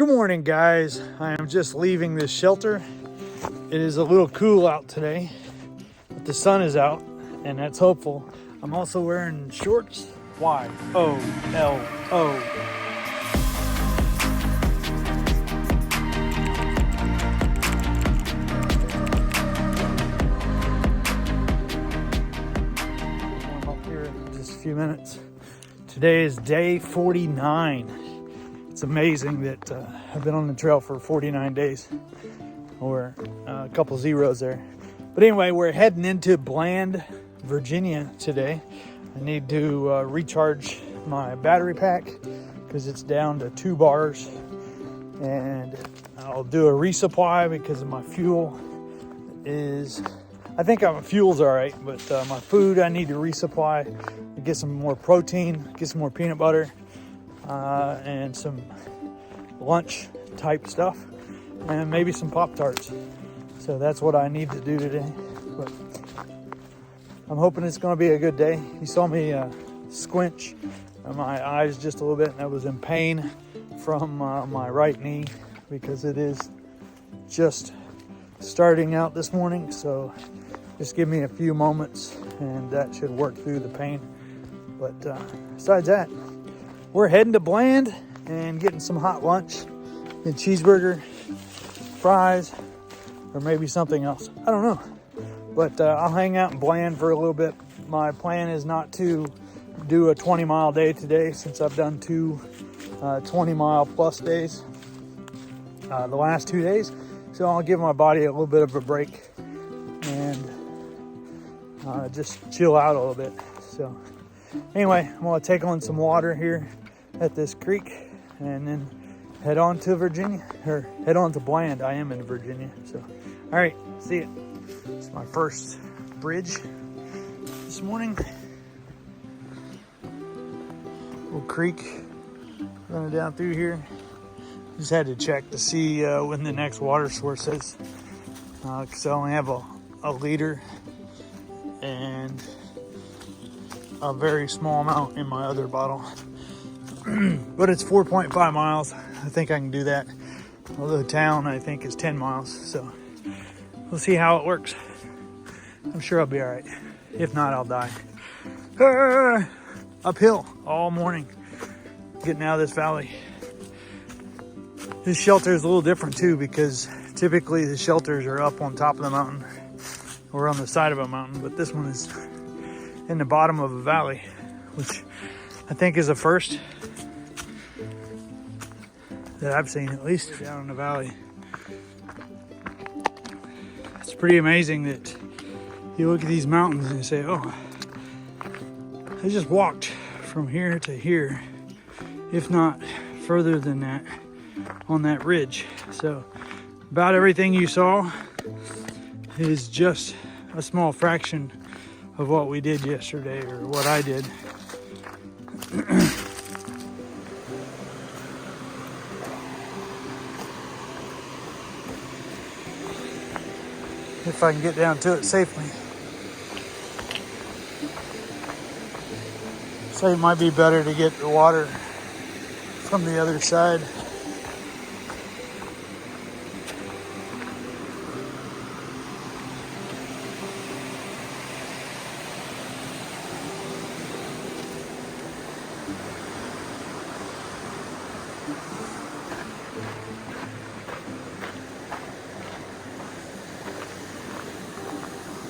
Good morning, guys. I am just leaving this shelter. It is a little cool out today, but the sun is out, and that's hopeful. I'm also wearing shorts. Y-O-L-O. I'm up here in just a few minutes. Today is day 49. It's amazing that I've been on the trail for 49 days, or a couple zeros there. But anyway, we're heading into Bland, Virginia today. I need to recharge my battery pack because it's down to 2 bars, and I'll do a resupply because of my fuel is, I think my fuel's all right, but my food I need to resupply to get some more protein, get some more peanut butter, and some lunch type stuff, and maybe some Pop-Tarts. So that's what I need to do today. But I'm hoping it's going to be a good day. You saw me squinch my eyes just a little bit, and I was in pain from my right knee because it is just starting out this morning. So just give me a few moments and that should work through the pain. But besides that, we're heading to Bland and getting some hot lunch, a cheeseburger, fries, or maybe something else. I don't know. But I'll hang out in Bland for a little bit. My plan is not to do a 20-mile day today since I've done 2 20-mile plus days the last 2 days. So I'll give my body a little bit of a break and just chill out a little bit. So anyway, I'm going to take on some water here at this creek and then head on to Virginia, or head on to Bland. I am in Virginia. So, all right, see ya. It's my first bridge this morning. Little creek running down through here. Just had to check to see when the next water source is, because I only have a liter and a very small amount in my other bottle. But it's 4.5 miles. I think I can do that. Although town, I think, is 10 miles. So we'll see how it works. I'm sure I'll be all right. If not, I'll die. Uphill all morning, getting out of this valley. This shelter is a little different too, because typically the shelters are up on top of the mountain or on the side of a mountain, but this one is in the bottom of a valley, which I think is a first that I've seen, at least down in the valley. It's pretty amazing that you look at these mountains and you say, oh, I just walked from here to here, if not further than that, on that ridge. So about everything you saw is just a small fraction of what we did yesterday, or what I did. If I can get down to it safely. So it might be better to get the water from the other side.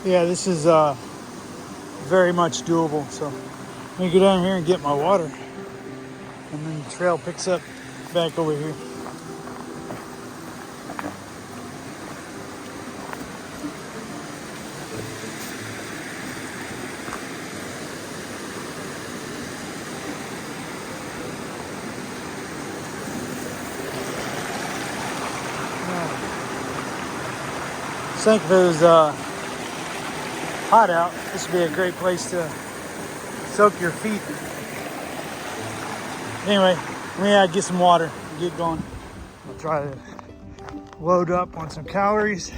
Yeah, this is very much doable. So I'm gonna go down here and get my water, and then the trail picks up back over here. I think if it was hot out, this would be a great place to soak your feet. Anyway, let me get some water and get going. I'll try to load up on some calories.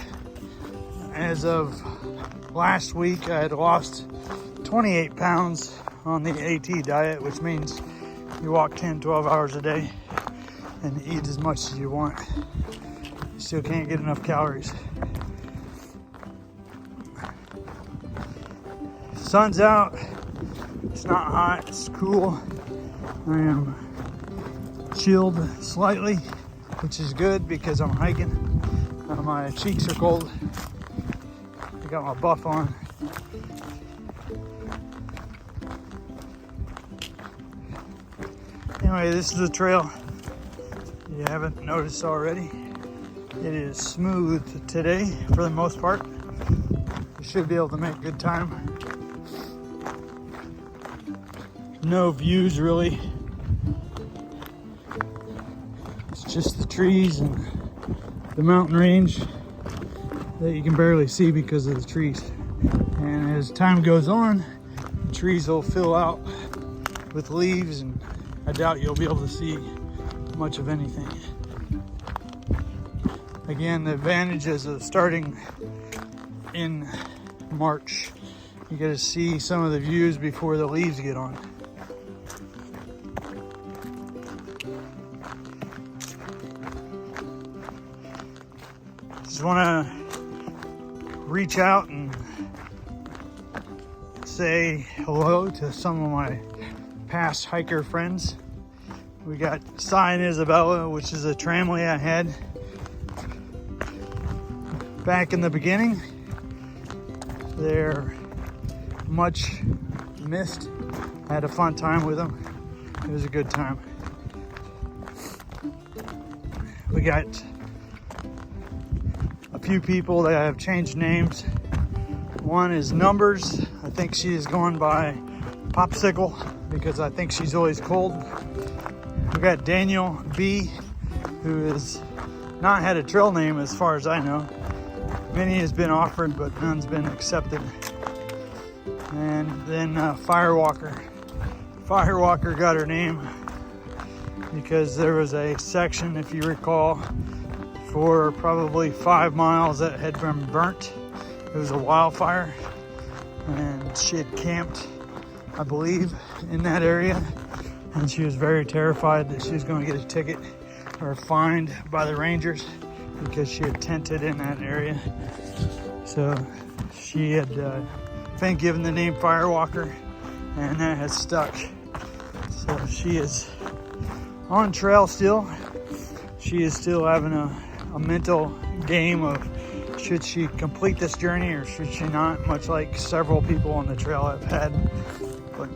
As of last week, I had lost 28 pounds on the AT diet, which means you walk 10, 12 hours a day. and eat as much as you want. You still can't get enough calories. Sun's out. It's not hot. It's cool. I am chilled slightly, which is good because I'm hiking. My cheeks are cold. I got my buff on. Anyway, this is the trail. If you haven't noticed already, it is smooth today for the most part. You should be able to make good time. No views really. It's just the trees and the mountain range that you can barely see because of the trees. And as time goes on, the trees will fill out with leaves, and I doubt you'll be able to see much of anything. Again, the advantages of starting in March, you get to see some of the views before the leaves get on. Just want to reach out and say hello to some of my past hiker friends. We got Cy and Isabella, which is a tramway I had back in the beginning. They're much missed. I had a fun time with them. It was a good time. We got a few people that have changed names. One is Numbers. I think she is going by Popsicle because I think she's always cold. We got Daniel B, who has not had a trail name as far as I know. Many has been offered, but none's been accepted. And then Firewalker. Firewalker got her name because there was a section, if you recall, for probably 5 miles that had been burnt. It was a wildfire, and she had camped, I believe, in that area, and she was very terrified that she was going to get a ticket or fined by the rangers because she had tented in that area. So she had been given the name Firewalker, and that has stuck. So she is on trail still. She is still having a mental game of should she complete this journey or should she not, much like several people on the trail have had. But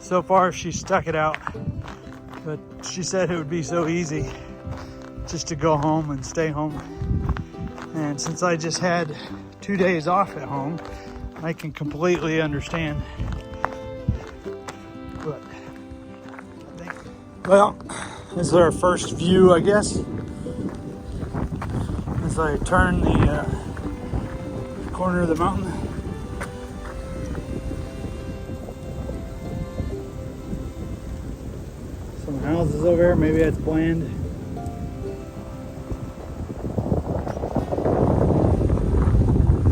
so far she stuck it out. But she said it would be so easy just to go home and stay home. And since I just had 2 days off at home, I can completely understand. But I think, well, this is our first view, I guess. As I turn the corner of the mountain. Some houses over there, maybe that's Bland.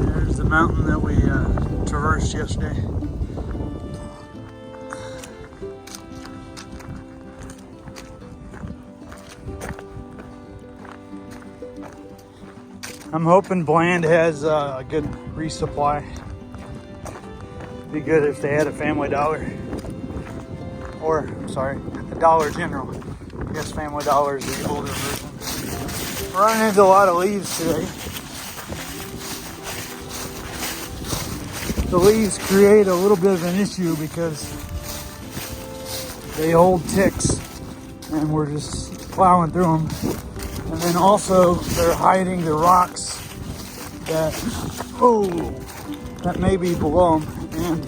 There's the mountain that we traversed yesterday. I'm hoping Bland has a good resupply. Be good if they had a Family Dollar. Or, I'm sorry, a Dollar General. I guess Family Dollar is the older version. We're running into a lot of leaves today. The leaves create a little bit of an issue because they hold ticks, and we're just plowing through them. And then also they're hiding the rocks that may be below them, and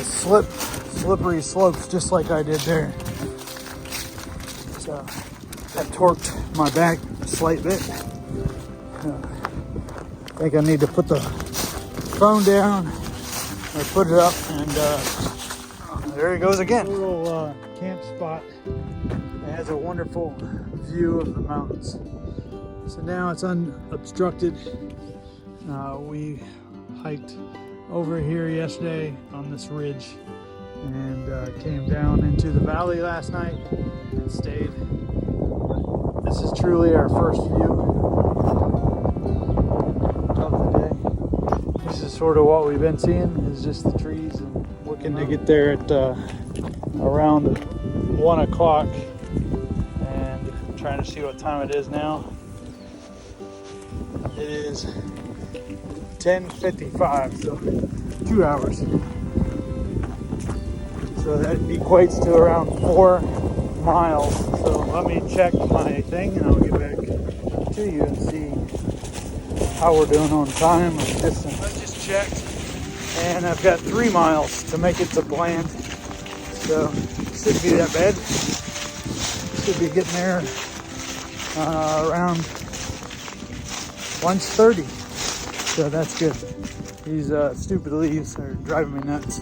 slippery slopes just like I did there. So that torqued my back a slight bit. I think I need to put the phone down or put it up, and there it goes again. A little camp spot. It has a wonderful view of the mountains. So now it's unobstructed. We hiked over here yesterday on this ridge and came down into the valley last night and stayed. This is truly our first view of the day. This is sort of what we've been seeing, is just the trees, and looking to get there at around 1 o'clock, and trying to see what time it is now. It is 10:55, so 2 hours. So that equates to around 4 miles. So let me check my thing and I'll get back to you and see how we're doing on time or distance. I just checked and I've got 3 miles to make it to Bland. So shouldn't be that bad. Should be getting there around lunch 30. So that's good. These stupid leaves are driving me nuts.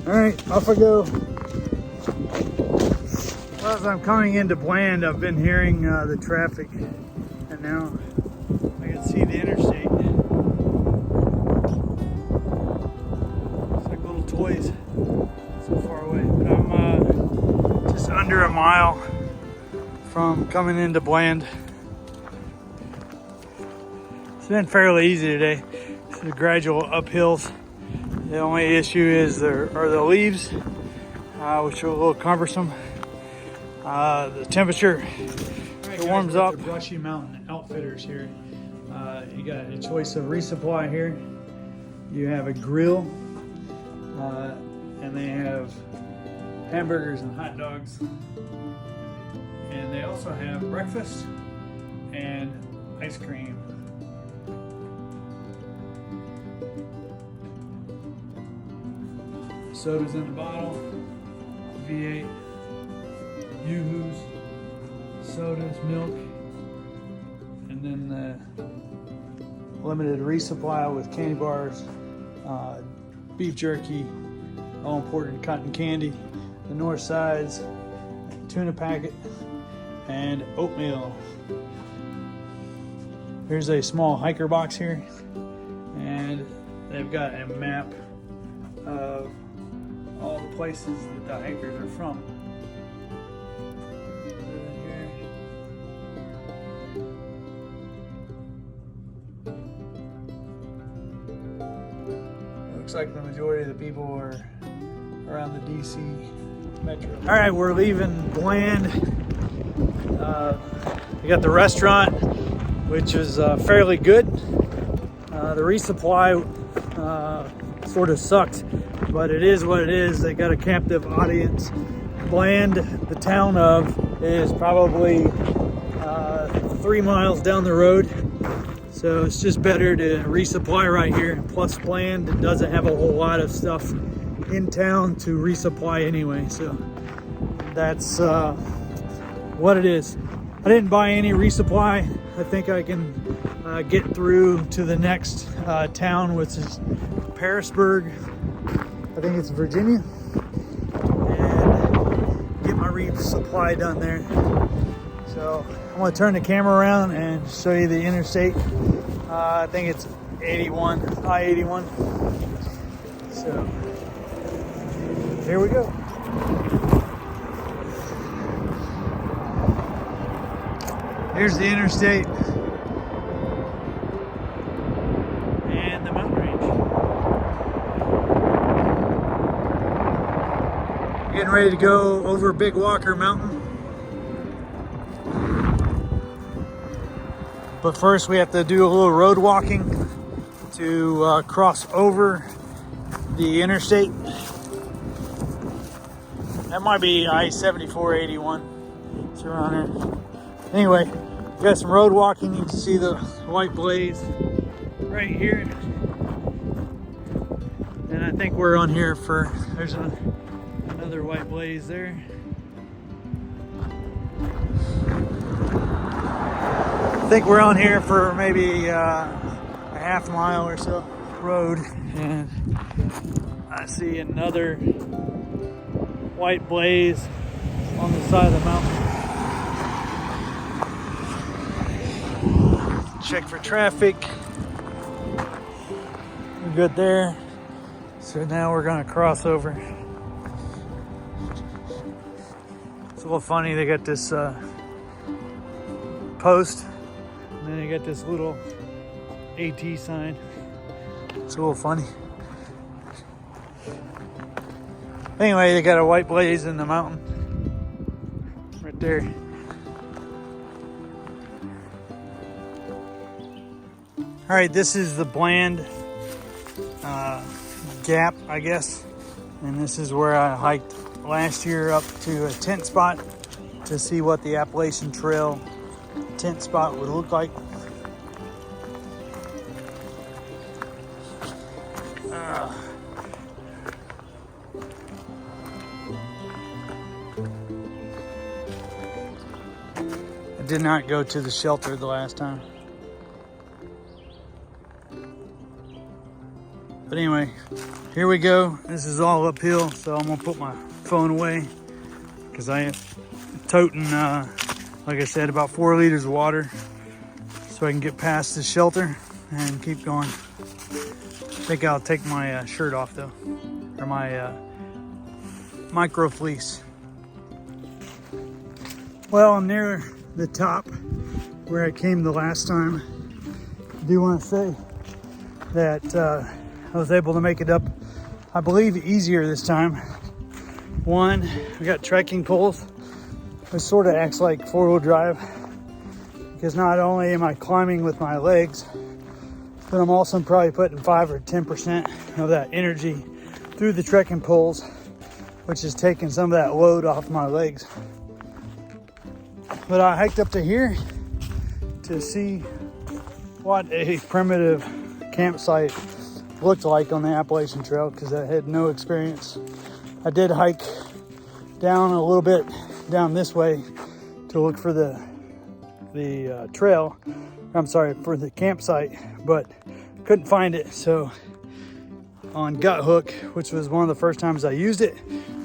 All right, off I go. Well, as I'm coming into Bland, I've been hearing the traffic, and now I can see the interstate. It's like little toys so far away. But I'm just under a mile from coming into Bland. It's been fairly easy today. It's the gradual uphills. The only issue is there are the leaves, which are a little cumbersome. The temperature, it warms up. The Brushy Mountain Outfitters here. You got a choice of resupply here. You have a grill, and they have hamburgers and hot dogs. And they also have breakfast and ice cream. Sodas in the bottle, V8, Yoo-hoos, sodas, milk, and then the limited resupply with candy bars, beef jerky, all important cotton candy, the north sides, tuna packet, and oatmeal. Here's a small hiker box here, and they've got a map of all the places that the hikers are from. It looks like the majority of the people are around the DC metro. All right, we're leaving Bland. We got the restaurant, which is fairly good. The resupply sort of sucked, but it is what it is. They got a captive audience. Bland, the town of, is probably 3 miles down the road, so it's just better to resupply right here. Plus Bland doesn't have a whole lot of stuff in town to resupply anyway, so that's what it is. I didn't buy any resupply. I think I can get through to the next town, which is Harrisburg. I think it's Virginia, and get my resupply done there. So I'm gonna turn the camera around and show you the interstate. I think it's 81, I-81. So here we go. Here's the interstate and the mountain range. Getting ready to go over Big Walker Mountain. But first we have to do a little road walking to cross over the interstate. That might be I-74-81. It's around here. Anyway, got some road walking. You can see the white blaze right here. And I think we're on here for, there's another white blaze there. I think we're on here for maybe a half mile or so road. And I see another white blaze on the side of the mountain. Check for traffic. We're good there. So now we're gonna cross over. It's a little funny, they got this post. And then they got this little AT sign. It's a little funny. Anyway, they got a white blaze in the mountain right there. All right, this is the Bland Gap, I guess. And this is where I hiked last year up to a tent spot to see what the Appalachian Trail tent spot would look like. I did not go to the shelter the last time. But anyway, here we go. This is all uphill, so I'm gonna put my phone away because I am toting, like I said, about 4 liters of water so I can get past the shelter and keep going. I think I'll take my shirt off though, or my micro fleece. Well, I'm near the top where I came the last time. I do want to say that I was able to make it up, I believe, easier this time. One, we got trekking poles, which sort of acts like four-wheel drive, because not only am I climbing with my legs, but I'm also probably putting 5 or 10% of that energy through the trekking poles, which is taking some of that load off my legs. But I hiked up to here to see what a primitive campsite looked like on the Appalachian Trail, because I had no experience. I did hike down a little bit down this way to look for the trail. I'm sorry, for the campsite, but couldn't find it. So on Gut Hook, which was one of the first times I used it,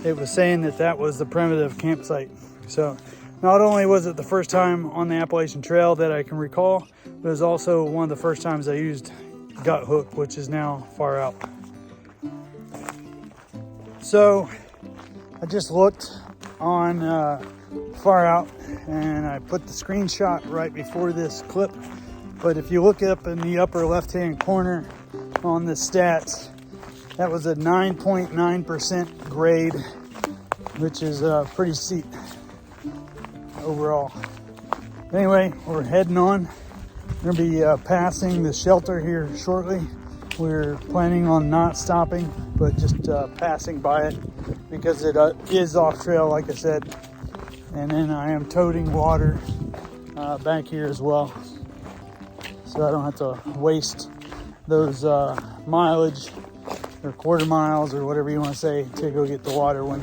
it was saying that that was the primitive campsite. So not only was it the first time on the Appalachian Trail that I can recall, but it was also one of the first times I used Gut Hook, which is now far out. So I just looked on Far Out and I put the screenshot right before this clip. But if you look up in the upper left-hand corner on the stats, that was a 9.9% grade, which is pretty steep overall. Anyway, we're heading on. We're gonna be passing the shelter here shortly. We're planning on not stopping, but just passing by it because it is off trail, like I said. And then I am toting water back here as well, so I don't have to waste those mileage or quarter miles or whatever you want to say to go get the water when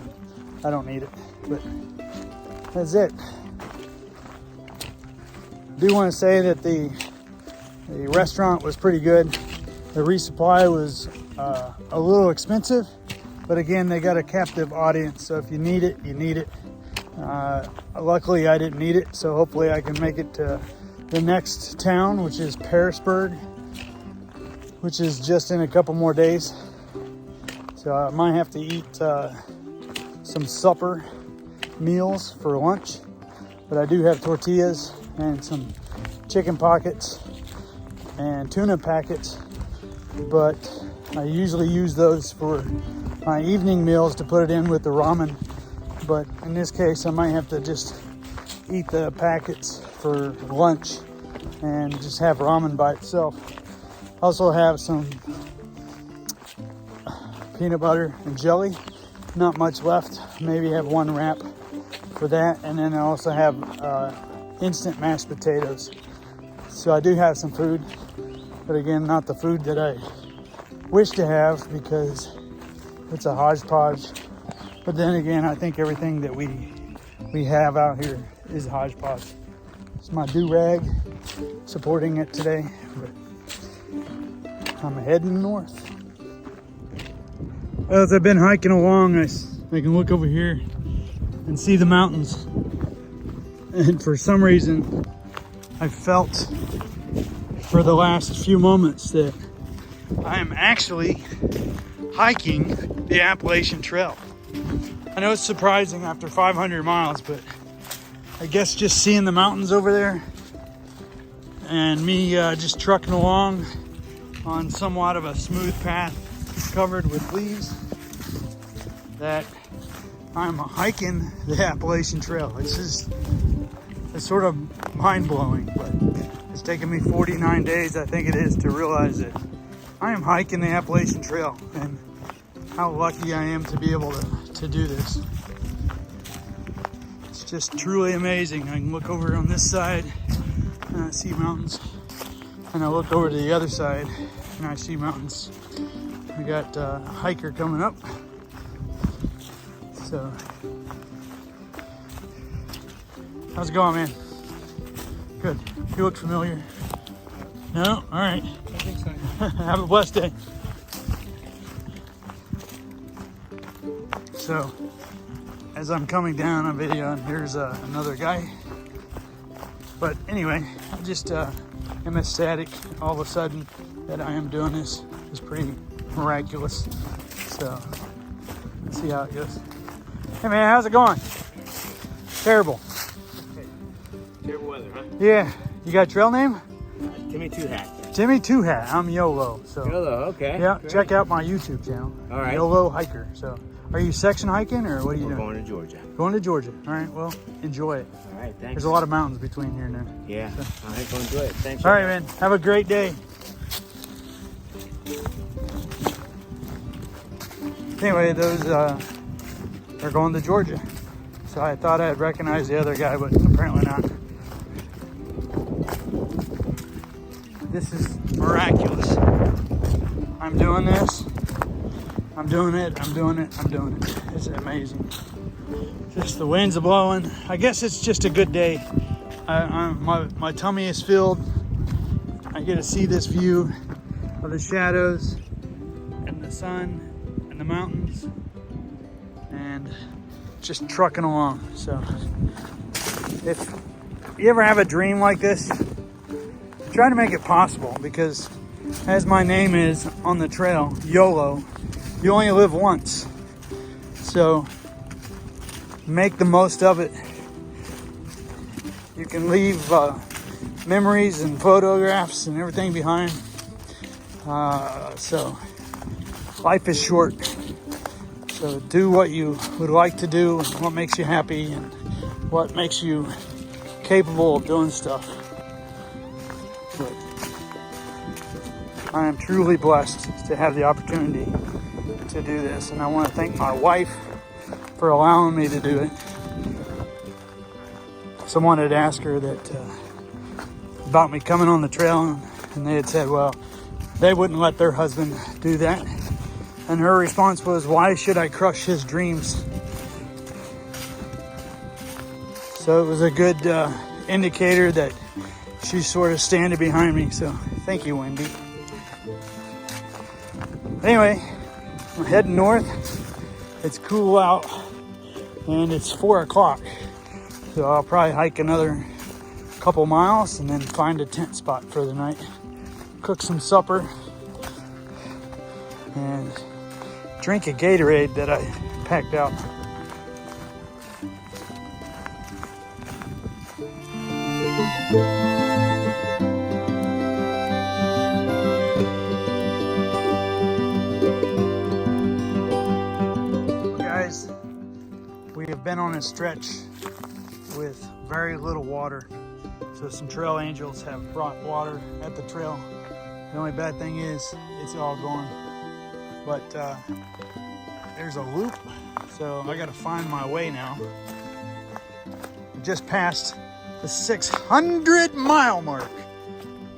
I don't need it. But that's it. I do want to say that the restaurant was pretty good. The resupply was a little expensive, but again, they got a captive audience, so if you need it, you need it. Luckily, I didn't need it, so hopefully I can make it to the next town, which is Pearisburg, which is just in a couple more days. So I might have to eat some supper meals for lunch, but I do have tortillas and some chicken pockets and tuna packets, but I usually use those for my evening meals to put it in with the ramen. But in this case, I might have to just eat the packets for lunch and just have ramen by itself. Also have some peanut butter and jelly. Not much left. Maybe have one wrap for that. And then I also have instant mashed potatoes. So I do have some food, but again, not the food that I wish to have because it's a hodgepodge. But then again, I think everything that we have out here is hodgepodge. It's my do-rag supporting it today, but I'm heading north. As I've been hiking along, I can look over here and see the mountains. And for some reason, I felt for the last few moments that I am actually hiking the Appalachian Trail. I know it's surprising after 500 miles, but I guess just seeing the mountains over there and me just trucking along on somewhat of a smooth path covered with leaves that I'm hiking the Appalachian Trail. It's sort of mind-blowing, but it's taken me 49 days, I think it is, to realize that I am hiking the Appalachian Trail and how lucky I am to be able to do this. It's just truly amazing. I can look over on this side and I see mountains, and I look over to the other side and I see mountains. We got a hiker coming up. So, how's it going, man? Good. You look familiar. No? All right. I think so. Have a blessed day. So, as I'm coming down on video, and here's another guy. But anyway, I just am ecstatic all of a sudden that I am doing this. It's pretty miraculous. So, let's see how it goes. Hey man, how's it going? Terrible. Okay. Terrible weather, huh? Yeah. You got a trail name? Timmy Two Hat. Timmy Two Hat. I'm Yolo. So Yolo, okay. yeah, great. check out my YouTube channel. All right. Yolo Hiker. So are you section hiking or what are you We're doing? going to Georgia. Going to Georgia. All right. Well, enjoy it. All right, thanks. There's a lot of mountains between here and there. Yeah, I think we'll enjoy it. Thanks. All right, man. Have a great day. Anyway, those are going to Georgia. So I thought I'd recognize the other guy, but apparently not. This is miraculous. I'm doing this. I'm doing it. I'm doing it. I'm doing it. It's amazing. Just the winds are blowing. I guess it's just a good day. My tummy is filled. I get to see this view of the shadows and the sun and the mountains and just trucking along. So if you ever have a dream like this, try to make it possible, because as my name is on the trail, YOLO, you only live once. So make the most of it. You can leave memories and photographs and everything behind. So life is short. So do what you would like to do, and what makes you happy, and what makes you capable of doing stuff. But I am truly blessed to have the opportunity to do this, and I want to thank my wife for allowing me to do it. Someone had asked her that about me coming on the trail, and they had said, well, they wouldn't let their husband do that. And her response was, why should I crush his dreams? So it was a good indicator that she's sort of standing behind me. So thank you, Wendy. Anyway, I'm heading north. It's cool out and it's 4 o'clock. So I'll probably hike another couple miles and then find a tent spot for the night. Cook some supper and drink a Gatorade that I packed out. Guys, we have been on a stretch with very little water. So some trail angels have brought water at the trail. The only bad thing is it's all gone. But there's a loop, so I gotta find my way now. I just passed the 600 mile mark.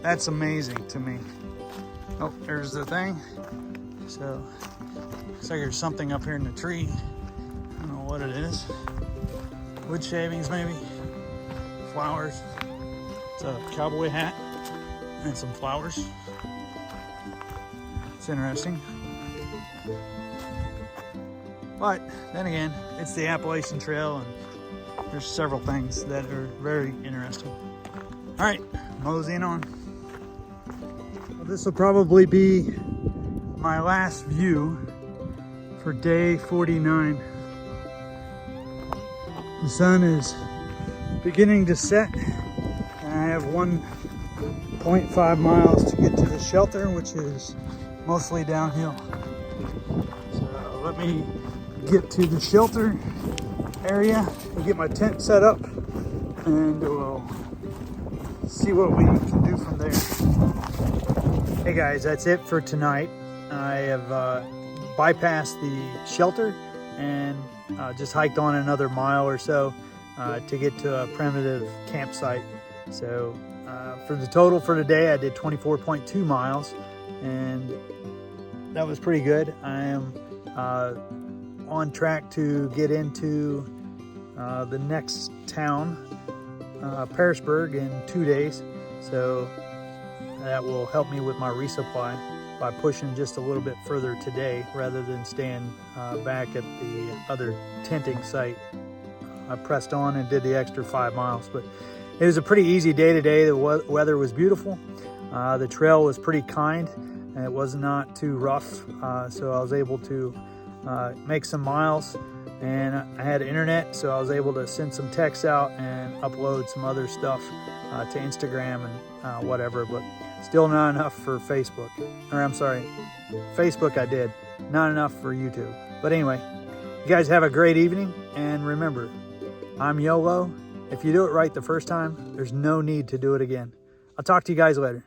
That's amazing to me. Oh, there's the thing. So looks like there's something up here in the tree. I don't know what it is. Wood shavings maybe, flowers. It's a cowboy hat and some flowers. It's interesting. But then again, it's the Appalachian Trail and there's several things that are very interesting. All right, moseying on. Well, this will probably be my last view for day 49. The sun is beginning to set and I have one 0.5 miles to get to the shelter, which is mostly downhill. So let me get to the shelter area and get my tent set up, and we'll see what we can do from there. Hey guys, that's it for tonight. I have bypassed the shelter and just hiked on another mile or so to get to a primitive campsite. So for the total for today, I did 24.2 miles, and that was pretty good. I am on track to get into the next town, Pearisburg, in 2 days. So that will help me with my resupply by pushing just a little bit further today rather than staying back at the other tenting site. I pressed on and did the extra 5 miles, but it was a pretty easy day today. The weather was beautiful. The trail was pretty kind and it was not too rough. So I was able to make some miles, and I had internet, so I was able to send some texts out and upload some other stuff to Instagram and whatever, but still not enough for Facebook. Or I'm sorry, Facebook I did, not enough for YouTube. But anyway, you guys have a great evening, and remember, I'm Yolo. If you do it right the first time, there's no need to do it again. I'll talk to you guys later.